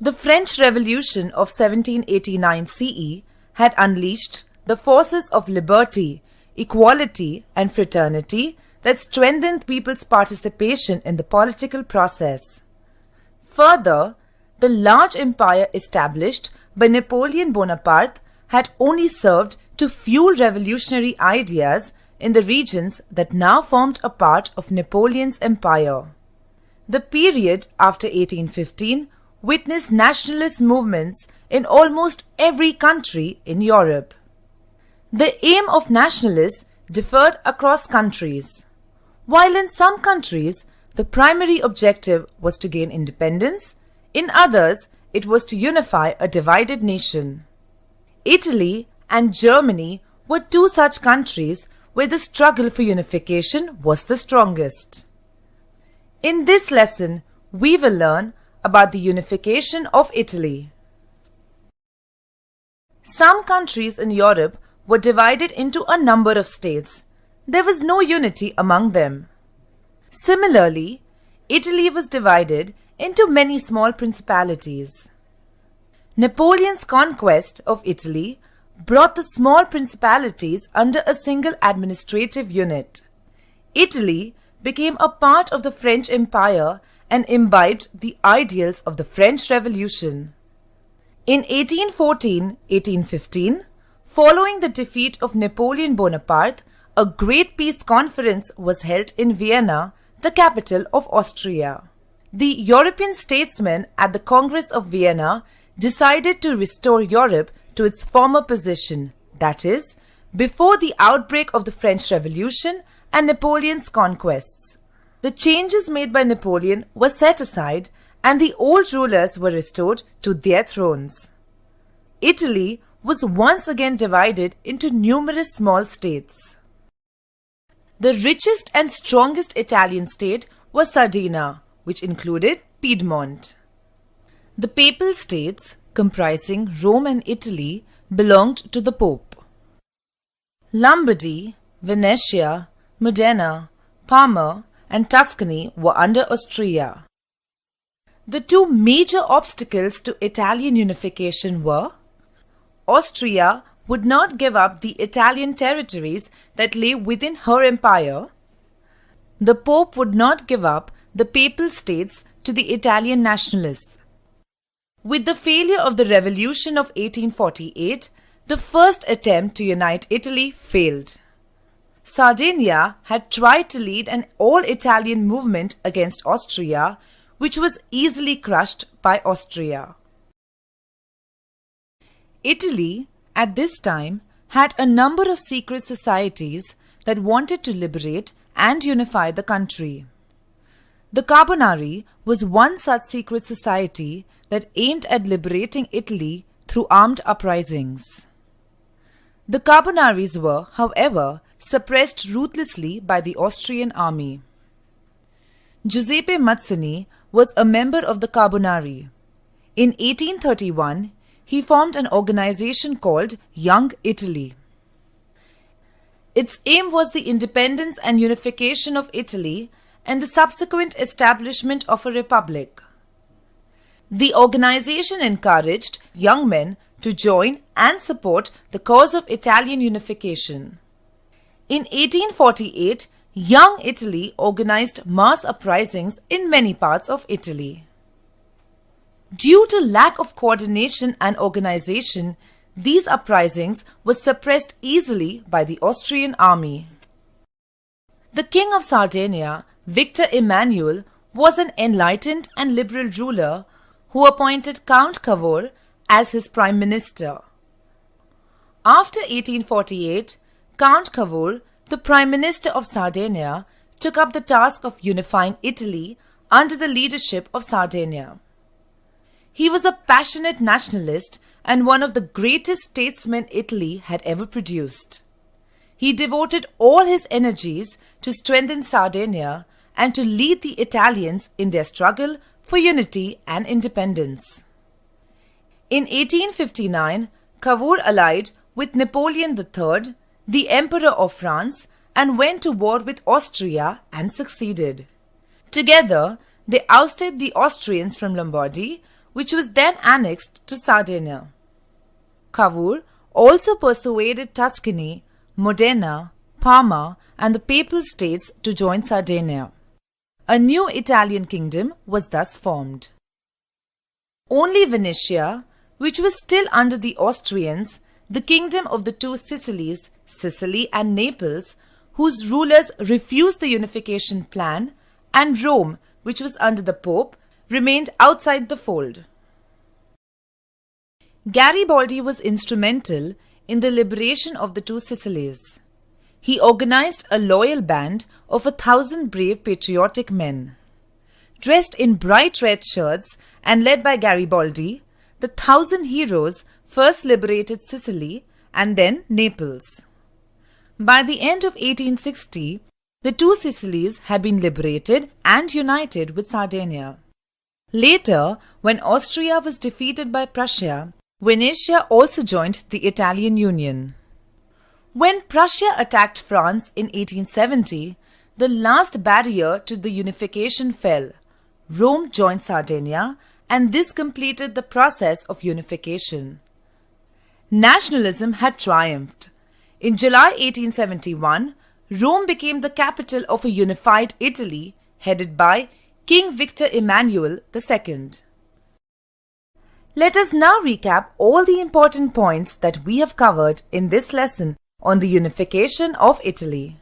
The French Revolution of 1789 CE had unleashed the forces of liberty, equality, and fraternity that strengthened people's participation in the political process. Further, the large empire established by Napoleon Bonaparte had only served to fuel revolutionary ideas in the regions that now formed a part of Napoleon's empire. The period after 1815 witnessed nationalist movements in almost every country in Europe. The aim of nationalists differed across countries. While in some countries the primary objective was to gain independence, in others it was to unify a divided nation. Italy and Germany were two such countries where the struggle for unification was the strongest. In this lesson, we will learn about the unification of Italy. Some countries in Europe were divided into a number of states. There was no unity among them. Similarly, Italy was divided into many small principalities. Napoleon's conquest of Italy brought the small principalities under a single administrative unit. Italy became a part of the French Empire and imbibed the ideals of the French Revolution. In 1814-1815, following the defeat of Napoleon Bonaparte, a great peace conference was held in Vienna, the capital of Austria. The European statesmen at the Congress of Vienna decided to restore Europe to its former position, that is, before the outbreak of the French Revolution and Napoleon's conquests. The changes made by Napoleon were set aside and the old rulers were restored to their thrones. Italy was once again divided into numerous small states. The richest and strongest Italian state was Sardinia, which included Piedmont. The Papal States, comprising Rome and Italy, belonged to the Pope. Lombardy, Venetia, Modena, Parma, and Tuscany were under Austria. The two major obstacles to Italian unification were: Austria would not give up the Italian territories that lay within her empire. The Pope would not give up the Papal States to the Italian nationalists. With the failure of the Revolution of 1848, the first attempt to unite Italy failed. Sardinia had tried to lead an all-Italian movement against Austria, which was easily crushed by Austria. Italy, at this time, had a number of secret societies that wanted to liberate and unify the country. The Carbonari was one such secret society that aimed at liberating Italy through armed uprisings. The Carbonaris were, however, suppressed ruthlessly by the Austrian army. Giuseppe Mazzini was a member of the Carbonari. In 1831, he formed an organization called Young Italy. Its aim was the independence and unification of Italy and the subsequent establishment of a republic. The organization encouraged young men to join and support the cause of Italian unification. In 1848, Young Italy organized mass uprisings in many parts of Italy. Due to lack of coordination and organization, these uprisings were suppressed easily by the Austrian army. The King of Sardinia, Victor Emmanuel, was an enlightened and liberal ruler who appointed Count Cavour as his prime minister. After 1848, Count Cavour, the Prime Minister of Sardinia, took up the task of unifying Italy under the leadership of Sardinia. He was a passionate nationalist and one of the greatest statesmen Italy had ever produced. He devoted all his energies to strengthen Sardinia and to lead the Italians in their struggle for unity and independence. In 1859, Cavour allied with Napoleon III, the Emperor of France, and went to war with Austria and succeeded. Together, they ousted the Austrians from Lombardy, which was then annexed to Sardinia. Cavour also persuaded Tuscany, Modena, Parma and the Papal States to join Sardinia. A new Italian kingdom was thus formed. Only Venetia, which was still under the Austrians, the kingdom of the two Sicilies, Sicily and Naples, whose rulers refused the unification plan, and Rome, which was under the Pope, remained outside the fold. Garibaldi was instrumental in the liberation of the two Sicilies. He organized a loyal band of 1,000 brave patriotic men. Dressed in bright red shirts and led by Garibaldi, the 1,000 heroes first liberated Sicily and then Naples. By the end of 1860, the two Sicilies had been liberated and united with Sardinia. Later, when Austria was defeated by Prussia, Venetia also joined the Italian Union. When Prussia attacked France in 1870, the last barrier to the unification fell. Rome joined Sardinia, and this completed the process of unification. Nationalism had triumphed. In July 1871, Rome became the capital of a unified Italy headed by King Victor Emmanuel II. Let us now recap all the important points that we have covered in this lesson on the unification of Italy.